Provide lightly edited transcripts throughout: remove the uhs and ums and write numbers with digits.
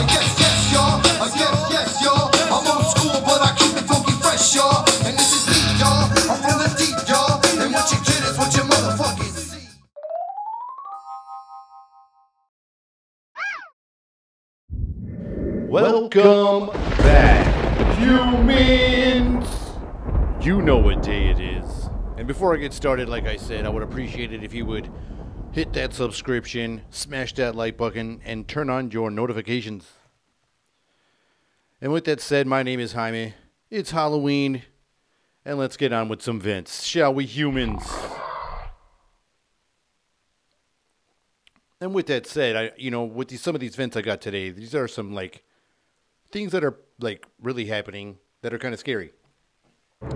Yes, yes, y'all. Yes, yes, y'all. I'm old school, but I keep it funky fresh, y'all. And this is me, y'all. I'm from the deep, y'all. And what you get is what you motherfucking see. Welcome back, humans! You know what day it is. And before I get started, like I said, I would appreciate it if you would hit that subscription, smash that like button, and turn on your notifications. And with that said, my name is Jaime. It's Halloween, and let's get on with some vents, shall we, humans? And with that said, with some of these vents I got today, these are some, things that are, really happening that are kind of scary.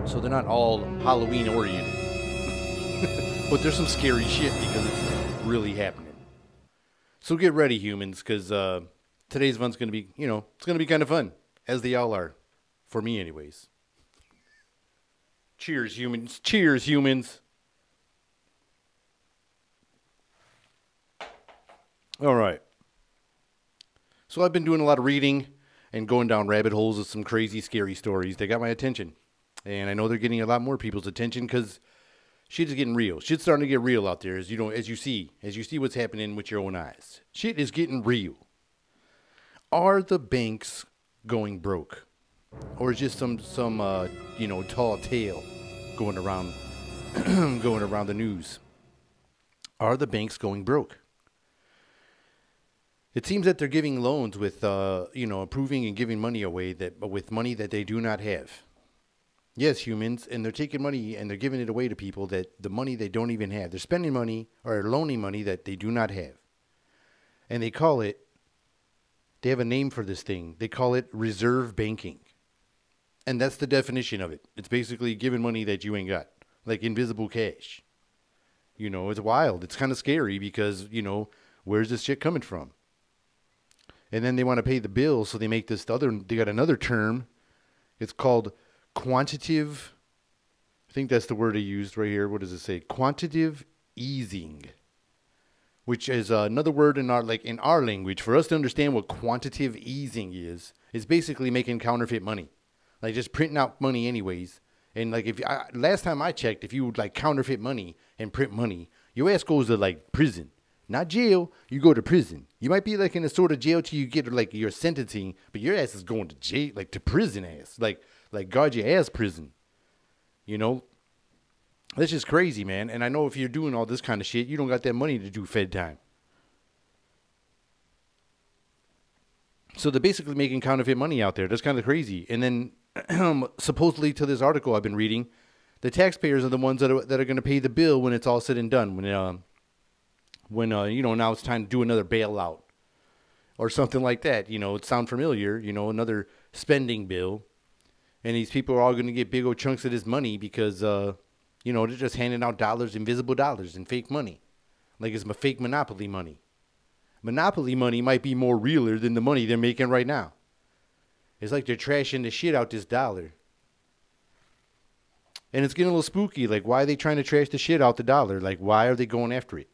So they're not all Halloween-oriented. But there's some scary shit because it's really happening. So get ready, humans, because today's event's going to be, it's going to be kind of fun, as they all are. For me, anyways. Cheers, humans. Cheers, humans. All right. So I've been doing a lot of reading and going down rabbit holes of some crazy, scary stories. They got my attention. And I know they're getting a lot more people's attention because shit is getting real. Shit's starting to get real out there, as you see what's happening with your own eyes. Shit is getting real. Are the banks going broke? Or is just some tall tale going around the news? Are the banks going broke? It seems that they're giving loans with, approving and giving money away with money that they do not have. Yes, humans, and they're taking money and they're giving it away to people that the money they don't even have. They're spending money or loaning money that they do not have. And they have a name for this thing. They call it reserve banking. And that's the definition of it. It's basically giving money that you ain't got, like invisible cash. It's wild. It's kind of scary because, where's this shit coming from? And then they want to pay the bill, so they make they got another term. It's called quantitative, I think that's the word I used right here. What does it say? Quantitative easing, which is another word in our language. For us to understand what quantitative easing is basically making counterfeit money, like just printing out money anyways. And last time I checked, if you would counterfeit money and print money, your ass goes to prison. Not jail, you go to prison. You might be in a sort of jail till you get your sentencing, but your ass is going to jail, to prison ass. Guard your ass prison. That's just crazy, man. And I know if you're doing all this kind of shit, you don't got that money to do Fed time. So they're basically making counterfeit money out there. That's kind of crazy. And then supposedly to this article I've been reading, the taxpayers are the ones that are going to pay the bill when it's all said and done. When now it's time to do another bailout or something like that. It sounds familiar, another spending bill. And these people are all going to get big old chunks of this money because, they're just handing out dollars, invisible dollars, and fake money. Like it's fake monopoly money. Monopoly money might be more realer than the money they're making right now. It's like they're trashing the shit out this dollar. And it's getting a little spooky. Why are they trying to trash the shit out the dollar? Why are they going after it?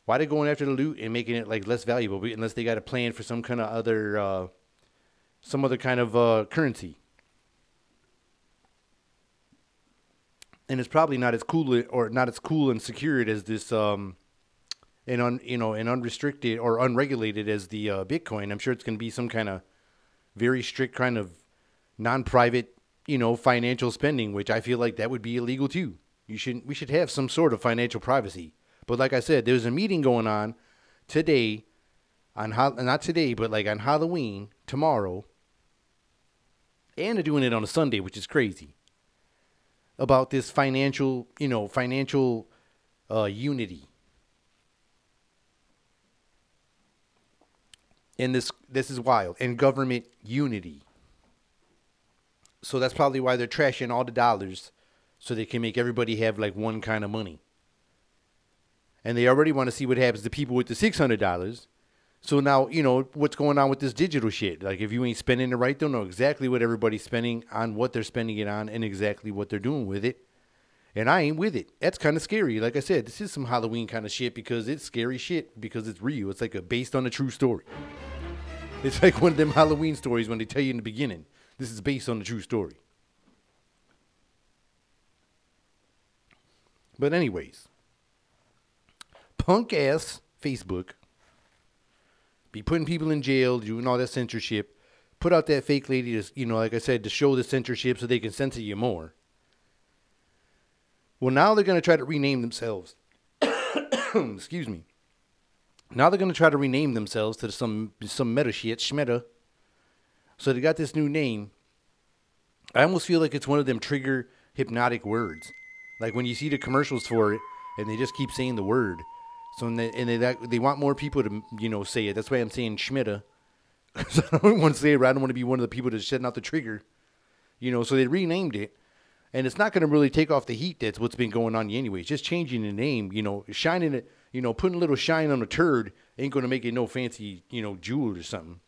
Why are they going after the loot and making it less valuable unless they got a plan for some kind of other, kind of currency? And it's probably not as cool and secured as this, and unrestricted or unregulated as the Bitcoin. I'm sure it's going to be some kind of very strict kind of non-private, financial spending, which I feel like that would be illegal too. We should have some sort of financial privacy. But like I said, there's a meeting going on today, not today, but on Halloween tomorrow, and they're doing it on a Sunday, which is crazy. About this financial unity. And this is wild. And government unity. So that's probably why they're trashing all the dollars so they can make everybody have one kind of money. And they already want to see what happens to people with the $600. So now, what's going on with this digital shit. If you ain't spending it right, they'll know exactly what everybody's spending on, what they're spending it on, and exactly what they're doing with it. And I ain't with it. That's kind of scary. Like I said, this is some Halloween kind of shit because it's scary shit because it's real. It's like based on a true story. It's like one of them Halloween stories when they tell you in the beginning, this is based on a true story. But anyways, punk ass Facebook be putting people in jail, doing all that censorship, put out that fake lady to, like I said, to show the censorship so they can censor you more. Well, now they're going to try to rename themselves. Excuse me. Now they're going to try to rename themselves to some meta shit, schmeta. So they got this new name. I almost feel like it's one of them trigger hypnotic words. Like when you see the commercials for it and they just keep saying the word. So they want more people to, say it. That's why I'm saying schmeta. Because I don't want to say it, I don't want to be one of the people that's setting out the trigger. So they renamed it. And it's not going to really take off the heat that's what's been going on anyways. Just changing the name, shining it, putting a little shine on a turd ain't going to make it no fancy, jewel or something.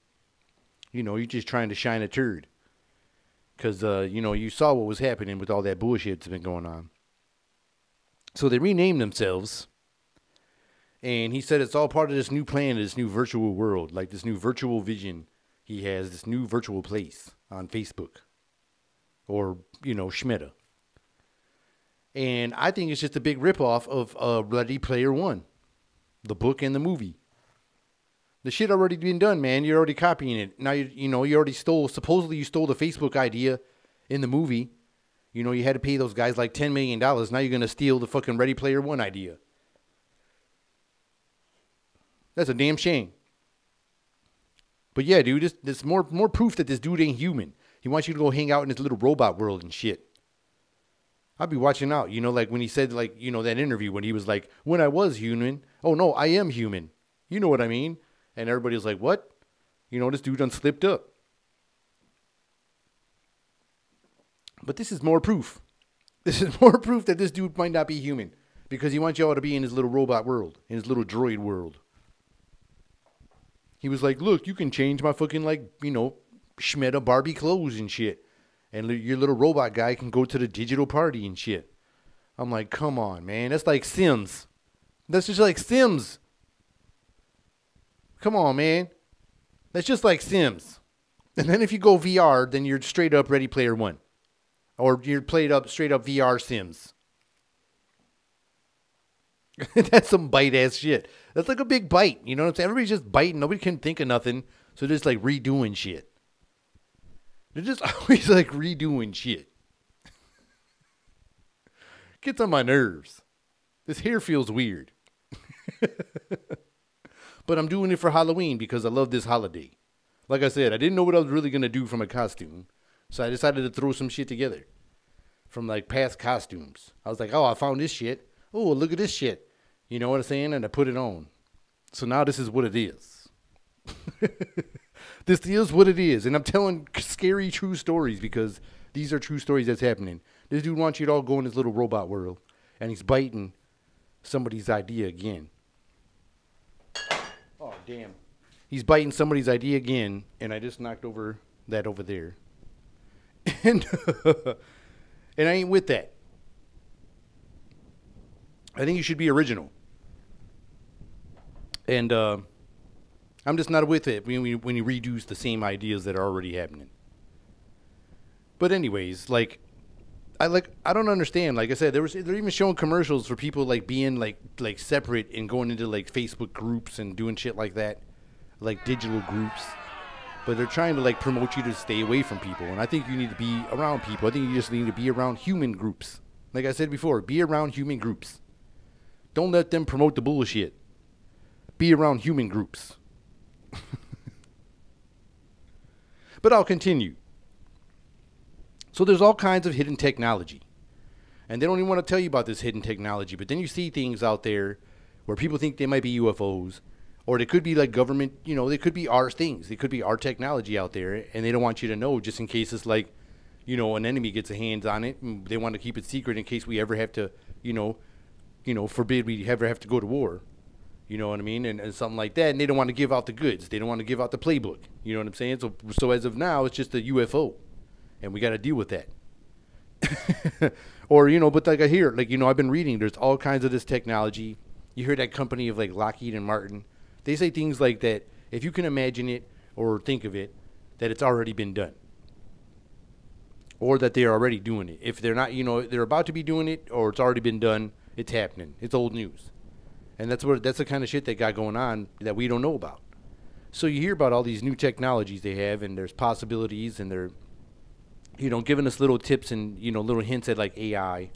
You're just trying to shine a turd. Because, you saw what was happening with all that bullshit that's been going on. So they renamed themselves. And he said it's all part of this new plan, this new virtual world. Like this new virtual vision he has, this new virtual place on Facebook. Or, schmeta. And I think it's just a big ripoff of Ready Player One. The book and the movie. The shit already been done, man. You're already copying it. Now, you already supposedly you stole the Facebook idea in the movie. You had to pay those guys like $10 million. Now you're going to steal the fucking Ready Player One idea. That's a damn shame. But yeah, dude, there's more proof that this dude ain't human. He wants you to go hang out in his little robot world and shit. I'll be watching out, like when he said, that interview when he was like, when I was human. Oh, no, I am human. You know what I mean? And everybody was like, what? This dude done slipped up. But this is more proof. This is more proof that this dude might not be human. Because he wants y'all to be in his little robot world. In his little droid world. He was like, look, you can change my fucking, schmeta Barbie clothes and shit. And your little robot guy can go to the digital party and shit. I'm like, come on, man. That's like Sims. That's just like Sims. Come on, man. That's just like Sims. And then if you go VR, then you're straight up Ready Player One. Or you're straight up VR Sims. That's some bite-ass shit. That's like a big bite. You know what I'm saying? Everybody's just biting. Nobody can think of nothing. So they're just like redoing shit. They're just always like redoing shit. Gets on my nerves. This hair feels weird. But I'm doing it for Halloween because I love this holiday. Like I said, I didn't know what I was really going to do from a costume. So I decided to throw some shit together. From like past costumes. I was like, oh, I found this shit. Oh, look at this shit. You know what I'm saying? And I put it on. So now this is what it is. This is what it is. And I'm telling scary true stories because these are true stories that's happening. This dude wants you to all go in his little robot world. And he's biting somebody's idea again. Oh, damn. He's biting somebody's idea again. And I just knocked over that over there. And I ain't with that. I think you should be original. And I'm just not with it when you redo the same ideas that are already happening. But anyways, I don't understand. Like I said, they're even showing commercials for people like being like separate and going into like Facebook groups and doing shit like that, like digital groups. But they're trying to like promote you to stay away from people. And I think you need to be around people. I think you just need to be around human groups. Like I said before, be around human groups. Don't let them promote the bullshit. Be around human groups. But I'll continue. So there's all kinds of hidden technology. And they don't even want to tell you about this hidden technology. But then you see things out there where people think they might be UFOs. Or they could be like government, they could be our things. They could be our technology out there. And they don't want you to know just in case it's like, an enemy gets a hands on it. And they want to keep it secret in case we ever have to, forbid we ever have to go to war. You know what I mean? And something like that. And they don't want to give out the goods. They don't want to give out the playbook. You know what I'm saying? So as of now, it's just a UFO. And we got to deal with that. Or, but like I hear, like, I've been reading, there's all kinds of this technology. You hear that company of like Lockheed and Martin. They say things like that, if you can imagine it or think of it, that it's already been done. Or that they're already doing it. If they're not, they're about to be doing it or it's already been done, it's happening. It's old news. And that's the kind of shit they got going on that we don't know about. So you hear about all these new technologies they have, and there's possibilities, and they're, giving us little tips and, little hints at like AI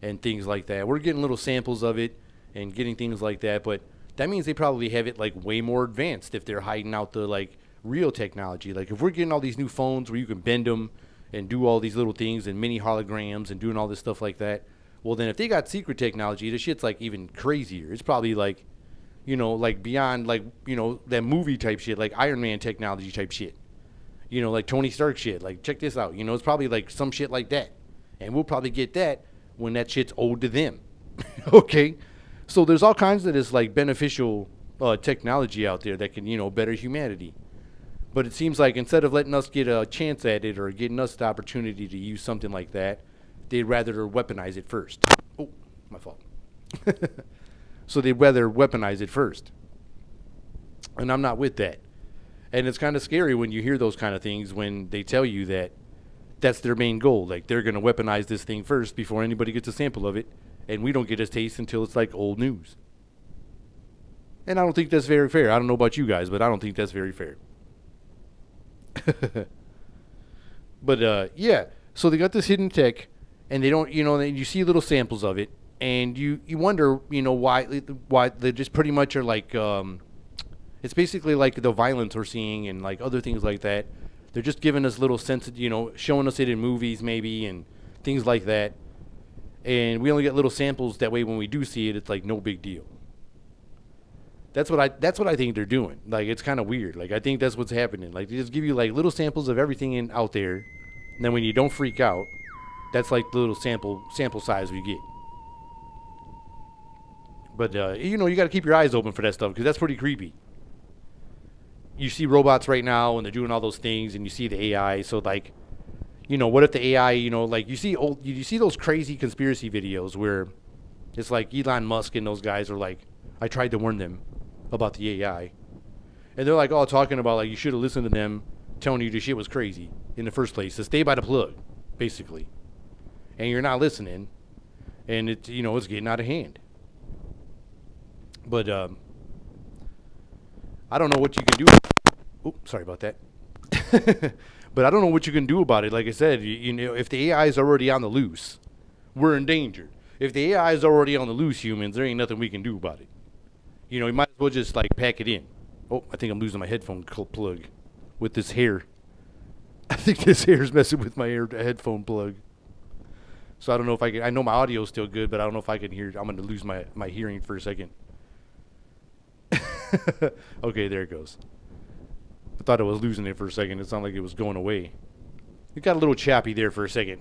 and things like that. We're getting little samples of it and getting things like that, but that means they probably have it like way more advanced if they're hiding out the like real technology. Like if we're getting all these new phones where you can bend them and do all these little things and mini holograms and doing all this stuff like that, well then if they got secret technology, this shit's like even crazier. It's probably like, like beyond like, that movie type shit, like Iron Man technology type shit. Like Tony Stark shit. Like check this out. It's probably like some shit like that. And we'll probably get that when that shit's owed to them. Okay? So there's all kinds of this like beneficial technology out there that can, better humanity. But it seems like instead of letting us get a chance at it or getting us the opportunity to use something like that, they'd rather weaponize it first. Oh, my fault. So they'd rather weaponize it first. And I'm not with that. And it's kind of scary when you hear those kind of things when they tell you that that's their main goal. Like they're going to weaponize this thing first before anybody gets a sample of it. And we don't get a taste until it's like old news. And I don't think that's very fair. I don't know about you guys, but I don't think that's very fair. But yeah, so they got this hidden tech, and they don't, you see little samples of it, and you wonder, why they just pretty much are like, it's basically like the violence we're seeing and like other things like that. They're just giving us little sense, showing us it in movies maybe and things like that. And we only get little samples. That way when we do see it, it's like no big deal. That's what I think they're doing. Like it's kind of weird. Like I think that's what's happening. Like they just give you like little samples of everything out there. And then when you don't freak out, that's like the little sample size we get. But you got to keep your eyes open for that stuff because that's pretty creepy. You see robots right now and they're doing all those things, and you see the AI. So like, what if the AI, like you see those crazy conspiracy videos where it's like Elon Musk and those guys are like, I tried to warn them about the AI. And they're like all talking about like you should have listened to them telling you the shit was crazy in the first place. To stay by the plug, basically. And you're not listening. And it's it's getting out of hand. But I don't know what you can do. Oh, sorry about that. But I don't know what you can do about it. Like I said, if the AI is already on the loose, we're in danger. If the AI is already on the loose, humans, there ain't nothing we can do about it. You might as well just like pack it in. Oh, I think I'm losing my headphone plug with this hair. I think this hair is messing with my headphone plug. So I don't know if I can. I know my audio is still good, but I don't know if I can hear. I'm going to lose my hearing for a second. Okay, there it goes. I thought I was losing it for a second. It sounded like it was going away. It got a little choppy there for a second.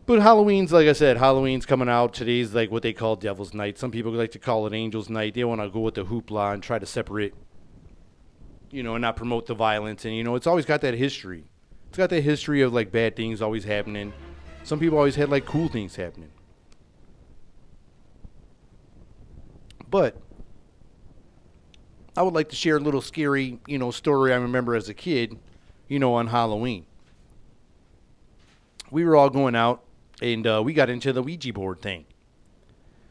But Halloween's, like I said, Halloween's coming out. Today's like what they call Devil's Night. Some people like to call it Angel's Night. They want to go with the hoopla and try to separate, and not promote the violence. And, it's always got that history. It's got that history of like bad things always happening. Some people always had like cool things happening. But I would like to share a little scary, story I remember as a kid, on Halloween. We were all going out, and we got into the Ouija board thing.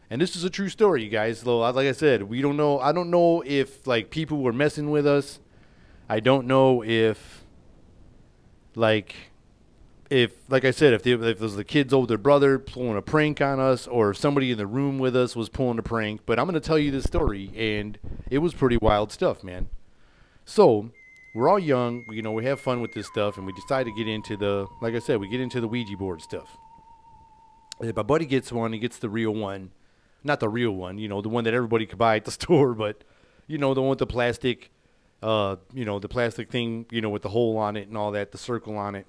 And this is a true story, you guys. Though, like I said, we don't know. I don't know if like people were messing with us. I don't know if, like I said, if it was the kid's older brother pulling a prank on us, or if somebody in the room with us was pulling a prank. But I'm going to tell you this story, and it was pretty wild stuff, man. So we're all young, we have fun with this stuff, and we decide to get into like I said, we get into the Ouija board stuff. And my buddy gets one, he gets the real one. Not the real one, the one that everybody could buy at the store, but, the one with the plastic, the plastic thing, with the hole on it and all that, the circle on it.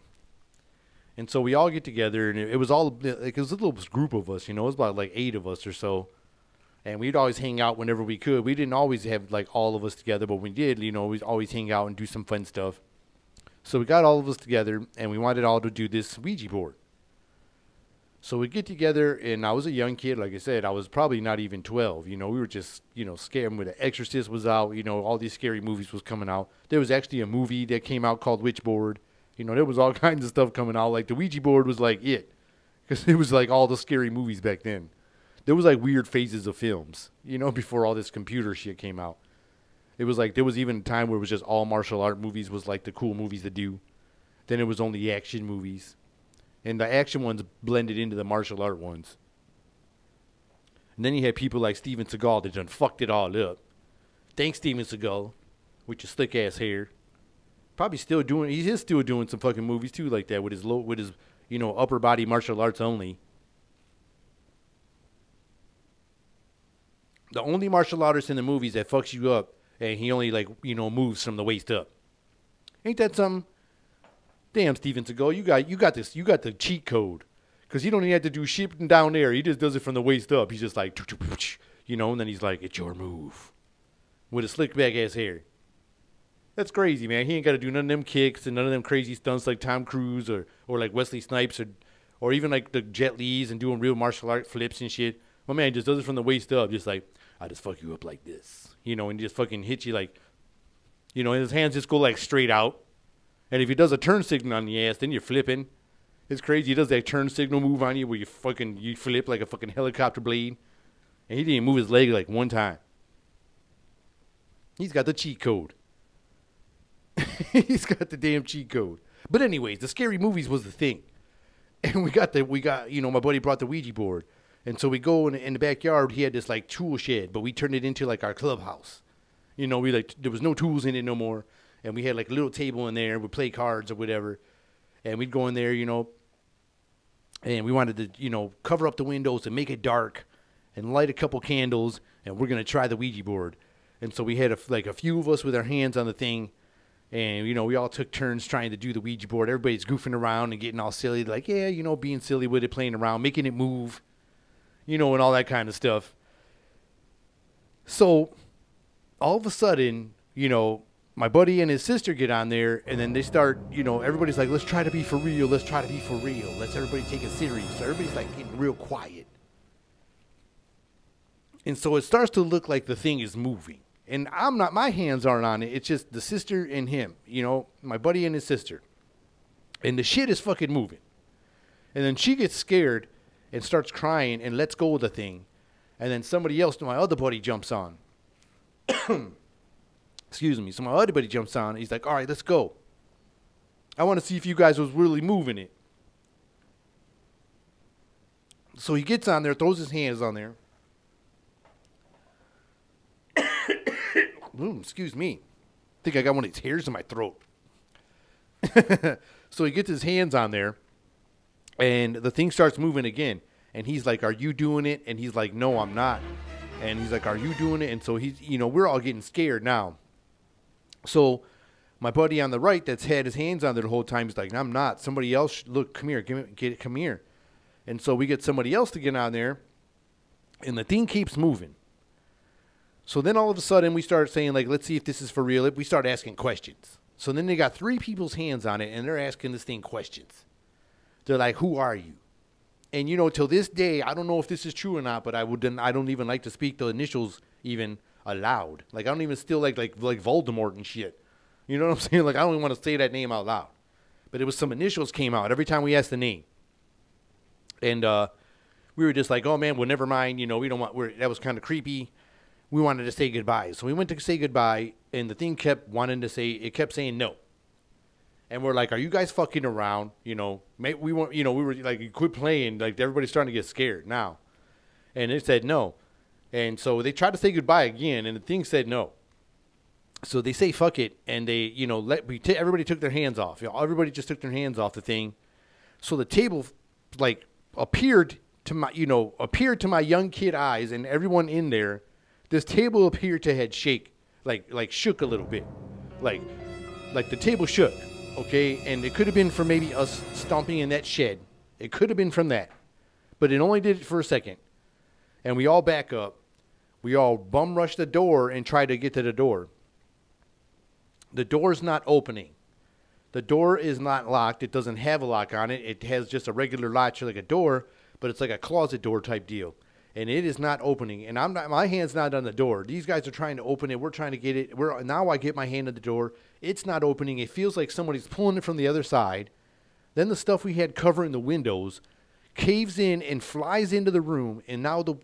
And so we all get together, and it was a little group of us, it was about like 8 of us or so. And we'd always hang out whenever we could. We didn't always have like all of us together, but we did, we'd always hang out and do some fun stuff. So we got all of us together, and we wanted all to do this Ouija board. So we get together, and I was a young kid. Like I said, I was probably not even 12. You know, we were just, you know, scared when The Exorcist was out. You know, all these scary movies was coming out. There was actually a movie that came out called Witchboard. You know, there was all kinds of stuff coming out. Like the Ouija board was like it. Because it was like all the scary movies back then. There was like weird phases of films, you know, before all this computer shit came out. It was like, there was even a time where it was just all martial art movies was like the cool movies to do. Then it was only action movies. And the action ones blended into the martial art ones. And then you had people like Steven Seagal that done fucked it all up. Thanks, Steven Seagal, with your slick ass hair. Probably still doing, he is still doing some fucking movies too like that with his you know, upper body martial arts only. The only martial artist in the movies that fucks you up and he only, like, you know, moves from the waist up. Ain't that something? Damn, Steven Seagal, you got the cheat code. Because he don't even have to do shit down there. He just does it from the waist up. He's just like, you know, and then he's like, it's your move. With a slick back ass hair. That's crazy, man. He ain't got to do none of them kicks and none of them crazy stunts like Tom Cruise or like Wesley Snipes or even like the Jet Li's and doing real martial art flips and shit. My man just does it from the waist up. Just like, I just fuck you up like this. You know, and just fucking hit you like, you know, and his hands just go like straight out. And if he does a turn signal on the ass, then you're flipping. It's crazy. He does that turn signal move on you where you flip like a fucking helicopter blade. And he didn't move his leg like one time. He's got the cheat code. He's got the damn cheat code. But anyways, the scary movies was the thing. And we got, you know, my buddy brought the Ouija board. And so we go in the backyard. He had this like tool shed, but we turned it into like our clubhouse. You know, there was no tools in it no more. And we had like a little table in there. We'd play cards or whatever. And we'd go in there, you know, and we wanted to, you know, cover up the windows and make it dark and light a couple candles. And we're going to try the Ouija board. And so we had a few of us with our hands on the thing. And, you know, we all took turns trying to do the Ouija board. Everybody's goofing around and getting all silly. Like, yeah, you know, being silly with it, playing around, making it move, you know, and all that kind of stuff. So all of a sudden, you know, my buddy and his sister get on there, and then they start, you know, everybody's like, let's try to be for real. Let's try to be for real. Let's everybody take it serious. So everybody's like getting real quiet. And so it starts to look like the thing is moving. And my hands aren't on it. It's just the sister and him, you know, my buddy and his sister. And the shit is fucking moving. And then she gets scared and starts crying and lets go of the thing. And then somebody else, my other buddy, jumps on. Excuse me. So my other buddy jumps on. And he's like, all right, let's go. I want to see if you guys was really moving it. So he gets on there, throws his hands on there. Excuse me. I think I got one of these hairs in my throat. So he gets his hands on there, and the thing starts moving again. And he's like, are you doing it? And he's like, no, I'm not. And he's like, are you doing it? And so he's, you know, we're all getting scared now. So my buddy on the right that's had his hands on there the whole time, he's like, I'm not. Somebody else, look, come here, come here. And so we get somebody else to get on there, and the thing keeps moving. So then all of a sudden we start saying, like, let's see if this is for real. We start asking questions. So then they got 3 people's hands on it, and they're asking this thing questions. They're like, who are you? And, you know, till this day, I don't know if this is true or not, but I don't even like to speak the initials even aloud. Like, I don't even still like Voldemort and shit. You know what I'm saying? Like, I don't even want to say that name out loud. But it was some initials came out every time we asked the name. And we were just like, oh, man, well, never mind. You know, we don't want, that was kind of creepy. We wanted to say goodbye. So we went to say goodbye, and the thing kept saying no. And we're like, are you guys fucking around? You know, we were like, quit playing. Like, everybody's starting to get scared now. And it said no. And so they tried to say goodbye again, and the thing said no. So they say fuck it, and they, you know, everybody took their hands off. You know, everybody just took their hands off the thing. So the table, like, appeared to my young kid eyes, and everyone in there, this table appeared to had shook a little bit. Like the table shook, okay? And it could have been from maybe us stomping in that shed. It could have been from that. But it only did it for a second. And we all back up. We all bum rush the door and try to get to the door. The door's not opening. The door is not locked. It doesn't have a lock on it. It has just a regular latch like a door, but it's like a closet door type deal. And it is not opening. And my hand's not on the door. These guys are trying to open it. We're trying to get it. Now I get my hand on the door. It's not opening. It feels like somebody's pulling it from the other side. Then the stuff we had covering the windows caves in and flies into the room. And now the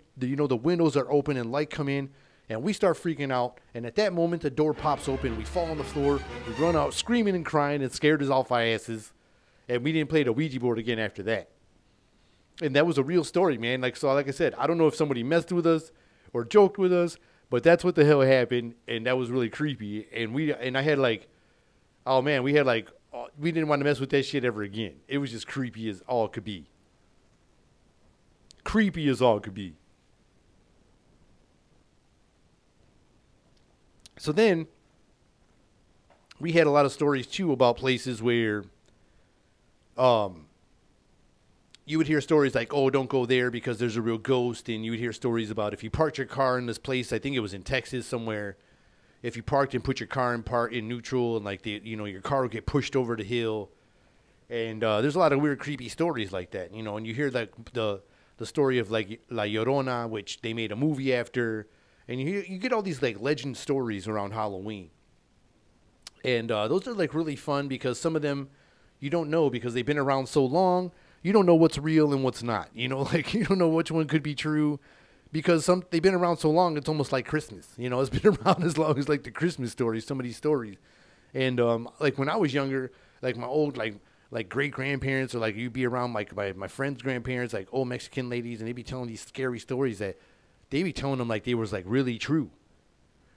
windows are open and light come in. And we start freaking out. And at that moment, the door pops open. We fall on the floor. We run out screaming and crying and scared us off our asses. And we didn't play the Ouija board again after that. And that was a real story, man. Like I said, I don't know if somebody messed with us or joked with us, but that's what the hell happened. And that was really creepy. And I had like, oh man, we didn't want to mess with that shit ever again. It was just creepy as all could be. Creepy as all could be. So then we had a lot of stories too about places where, you would hear stories like, oh, don't go there because there's a real ghost. And you would hear stories about if you parked your car in this place, I think it was in Texas somewhere, if you parked and put your car in neutral and like your car would get pushed over the hill. And there's a lot of weird, creepy stories like that, and you hear like the story of like La Llorona, which they made a movie after. And you get all these like legend stories around Halloween. And those are like really fun because some of them you don't know because they've been around so long. You don't know what's real and what's not. Like you don't know which one could be true because they've been around so long. It's almost like Christmas. It's been around as long as like the Christmas stories, some of these stories. And like when I was younger, like my old like great grandparents or like you'd be around like my friends' grandparents, like old Mexican ladies, and they'd be telling these scary stories that they'd be telling them like they was like really true.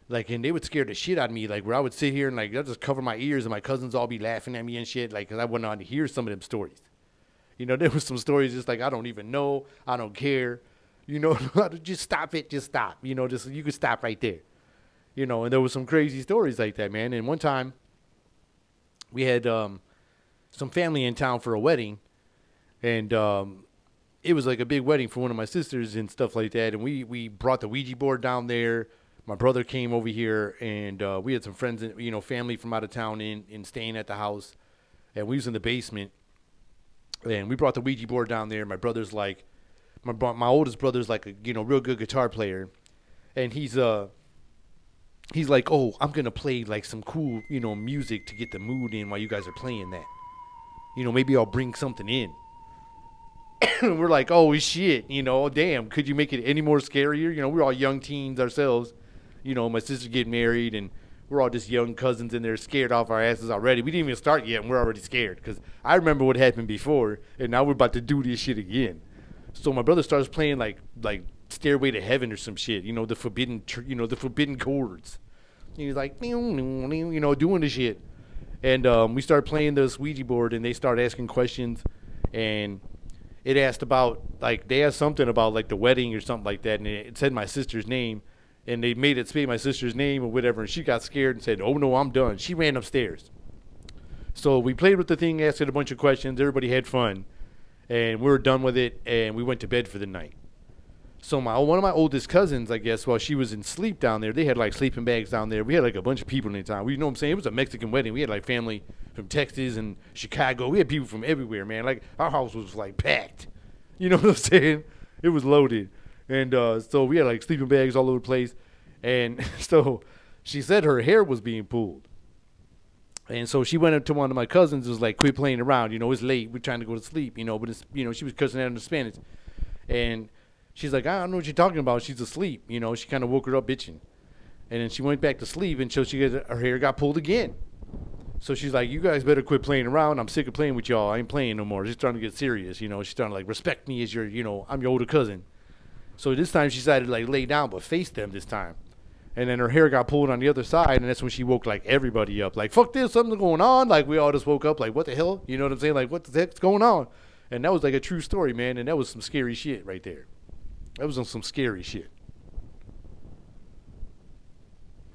Like, and they would scare the shit out of me. Like where I would sit here and like I'd just cover my ears and my cousins all be laughing at me and shit. Like, cause I wouldn't want to hear some of them stories. There was some stories just like, I don't even know. I don't care. Just stop it. Just stop. Just you could stop right there. And there was some crazy stories like that, man. And one time we had some family in town for a wedding. And it was like a big wedding for one of my sisters and stuff like that. And we brought the Ouija board down there. My brother came over here and we had some friends, family from out of town in staying at the house. And we was in the basement. And we brought the Ouija board down there. My brother's like, my oldest brother's like a real good guitar player, and he's like, oh, I'm gonna play like some cool music to get the mood in while you guys are playing that. Maybe I'll bring something in. We're like, oh shit, damn, could you make it any more scarier? We're all young teens ourselves. My sister getting married and we're all just young cousins in there scared off our asses already. We didn't even start yet and we're already scared because I remember what happened before and now we're about to do this shit again. So my brother starts playing like Stairway to Heaven or some shit, the forbidden chords. And he's like, doing the shit. And we started playing this Ouija board and they started asking questions and it asked about they asked something about like the wedding or something like that and it said my sister's name. And they made it say my sister's name or whatever, and she got scared and said, oh, no, I'm done. She ran upstairs. So we played with the thing, asked it a bunch of questions. Everybody had fun, and we were done with it, and we went to bed for the night. So one of my oldest cousins, I guess, while she was in sleep down there, they had, like, sleeping bags down there. We had, like, a bunch of people in the town. You know what I'm saying? It was a Mexican wedding. We had, like, family from Texas and Chicago. We had people from everywhere, man. Like, our house was, like, packed. You know what I'm saying? It was loaded. And so we had like sleeping bags all over the place. And so she said her hair was being pulled. And so she went up to one of my cousins and was like, quit playing around. It's late. We're trying to go to sleep, but it's, she was cussing out in Spanish. And she's like, I don't know what you're talking about. She's asleep. She kind of woke her up bitching. And then she went back to sleep and so her hair got pulled again. So she's like, you guys better quit playing around. I'm sick of playing with y'all. I ain't playing no more. She's starting to get serious. She's starting to like respect me as your, I'm your older cousin. So this time she decided to like lay down but face them this time. And then her hair got pulled on the other side, and that's when she woke like everybody up. Like, fuck this, something's going on. Like we all just woke up like, what the hell? You know what I'm saying? Like, what the heck's going on? And that was like a true story, man. And that was some scary shit right there. That was on some scary shit.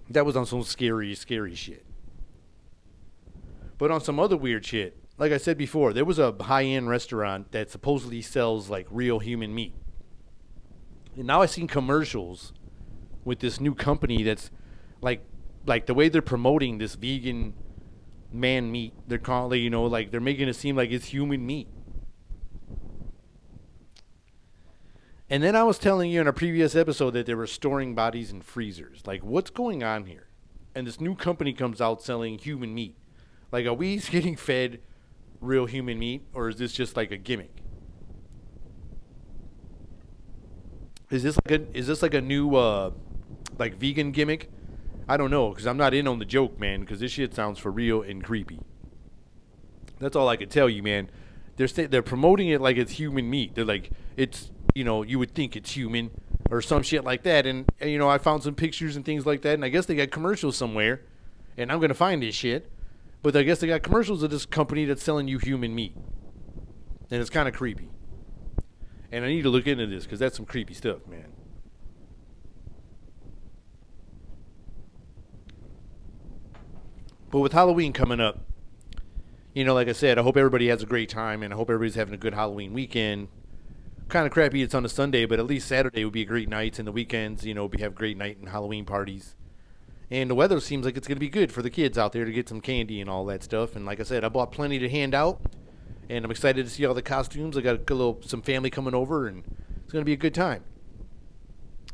That was on some scary, scary shit. But on some other weird shit, like I said before, there was a high-end restaurant that supposedly sells like real human meat. And now I've seen commercials with this new company that's like the way they're promoting this vegan man meat. They're calling, like they're making it seem like it's human meat. And then I was telling you in a previous episode that they were storing bodies in freezers. Like, what's going on here? And this new company comes out selling human meat. Like, are we getting fed real human meat, or is this just like a gimmick? Is this like a new like vegan gimmick? I don't know, because I'm not in on the joke, man, because this shit sounds for real and creepy. That's all I can tell you, man. They're promoting it like it's human meat. They're like, it's, you know, you would think it's human or some shit like that. And you know, I found some pictures and things like that, and I guess they got commercials somewhere, and I'm going to find this shit. But I guess they got commercials of this company that's selling you human meat. And it's kind of creepy. And I need to look into this, because that's some creepy stuff, man. But with Halloween coming up, you know, like I said, I hope everybody has a great time, and I hope everybody's having a good Halloween weekend. Kind of crappy it's on a Sunday, but at least Saturday would be a great night, and the weekends, you know, we have great night and Halloween parties. And the weather seems like it's going to be good for the kids out there to get some candy and all that stuff. And like I said, I bought plenty to hand out, and I'm excited to see all the costumes. I got some family coming over, and it's going to be a good time.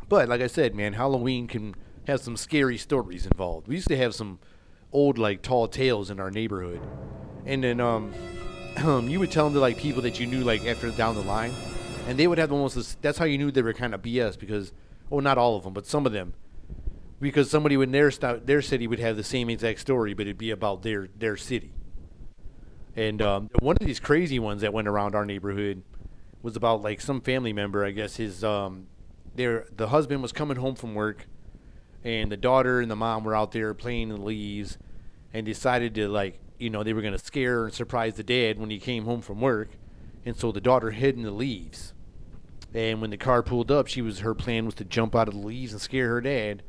But like I said, man, Halloween can have some scary stories involved. We used to have some old, like, tall tales in our neighborhood. And then you would tell them to, like, people that you knew, like, after down the line. And they would have almost, that's how you knew they were kind of BS, because, well, not all of them, but some of them. Because somebody in their city would have the same exact story, but it'd be about their city. And one of these crazy ones that went around our neighborhood was about, like, some family member. I guess the husband was coming home from work, and the daughter and the mom were out there playing in the leaves, and decided to, like, you know, they were going to scare and surprise the dad when he came home from work. And so the daughter hid in the leaves. And when the car pulled up, her plan was to jump out of the leaves and scare her dad.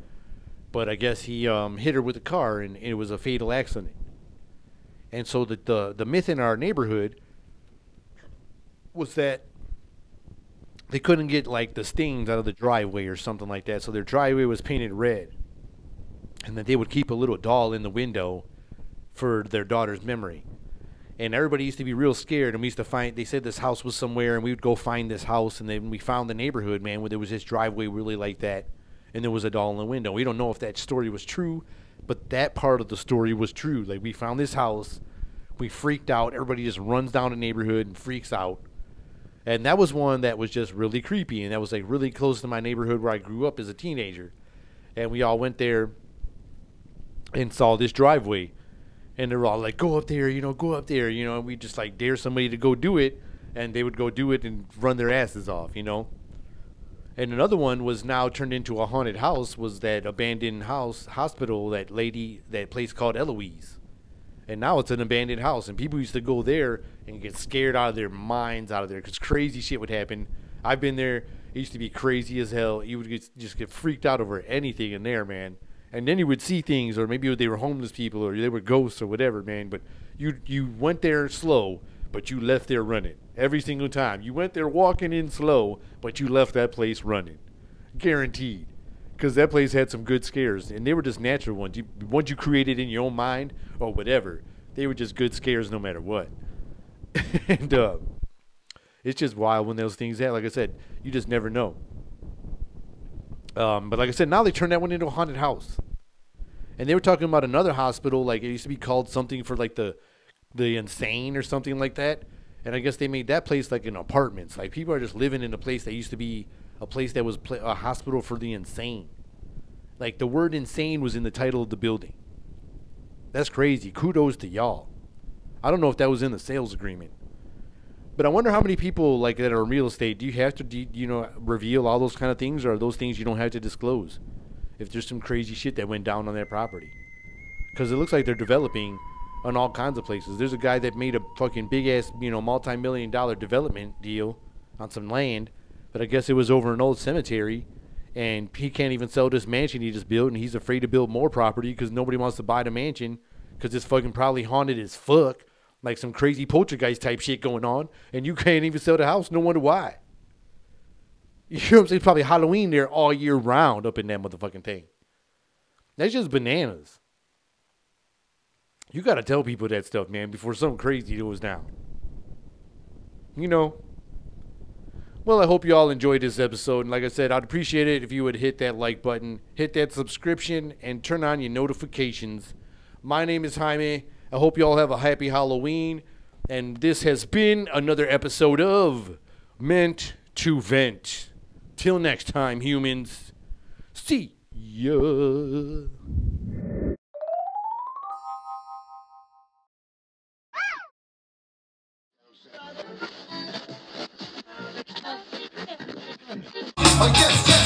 But I guess he hit her with the car, and it was a fatal accident. And so the myth in our neighborhood was that they couldn't get, like, the stings out of the driveway or something like that. So their driveway was painted red. And that they would keep a little doll in the window for their daughter's memory. And everybody used to be real scared, and we used to they said this house was somewhere, and we would go find this house, and then we found the neighborhood, man, where there was this driveway really like that, and there was a doll in the window. We don't know if that story was true, but that part of the story was true. Like, we found this house, we freaked out, everybody just runs down the neighborhood and freaks out. And that was one that was just really creepy, and that was, like, really close to my neighborhood where I grew up as a teenager. And we all went there and saw this driveway. And they were all like, go up there, you know, go up there, you know. And we just, like, dare somebody to go do it, and they would go do it and run their asses off, you know. And another one was now turned into a haunted house, was that abandoned hospital, that place called Eloise. And now it's an abandoned house, and people used to go there and get scared out of their minds out of there, because crazy shit would happen. I've been there. It used to be crazy as hell. You would just get freaked out over anything in there, man. And then you would see things, or maybe they were homeless people, or they were ghosts, or whatever, man. But you went there slow, but you left there running. Every single time. You went there walking in slow, but you left that place running. Guaranteed. Because that place had some good scares, and they were just natural ones. Once you created in your own mind, or whatever, they were just good scares no matter what. And it's just wild when those things happen. Like I said, you just never know. But like I said, now they turned that one into a haunted house. And they were talking about another hospital, like it used to be called something for, like, the insane or something like that. And I guess they made that place like in apartments. Like, people are just living in a place that used to be a place that was a hospital for the insane. Like, the word insane was in the title of the building. That's crazy. Kudos to y'all. I don't know if that was in the sales agreement. But I wonder how many people, like, that are in real estate, do you have to, reveal all those kind of things, or are those things you don't have to disclose if there's some crazy shit that went down on that property? Because it looks like they're developing on all kinds of places. There's a guy that made a fucking big-ass, multi-million-dollar development deal on some land, but I guess it was over an old cemetery, and he can't even sell this mansion he just built, and he's afraid to build more property because nobody wants to buy the mansion because it's fucking probably haunted as fuck. Like some crazy poltergeist type shit going on, and you can't even sell the house. No wonder why. You know what I'm saying? It's probably Halloween there all year round up in that motherfucking thing. That's just bananas. You got to tell people that stuff, man, before something crazy goes down. Well, I hope you all enjoyed this episode. And like I said, I'd appreciate it if you would hit that like button, hit that subscription, and turn on your notifications. My name is Jaime. I hope you all have a happy Halloween. And this has been another episode of Meant to Vent. Till next time, humans. See ya. Yes, yes.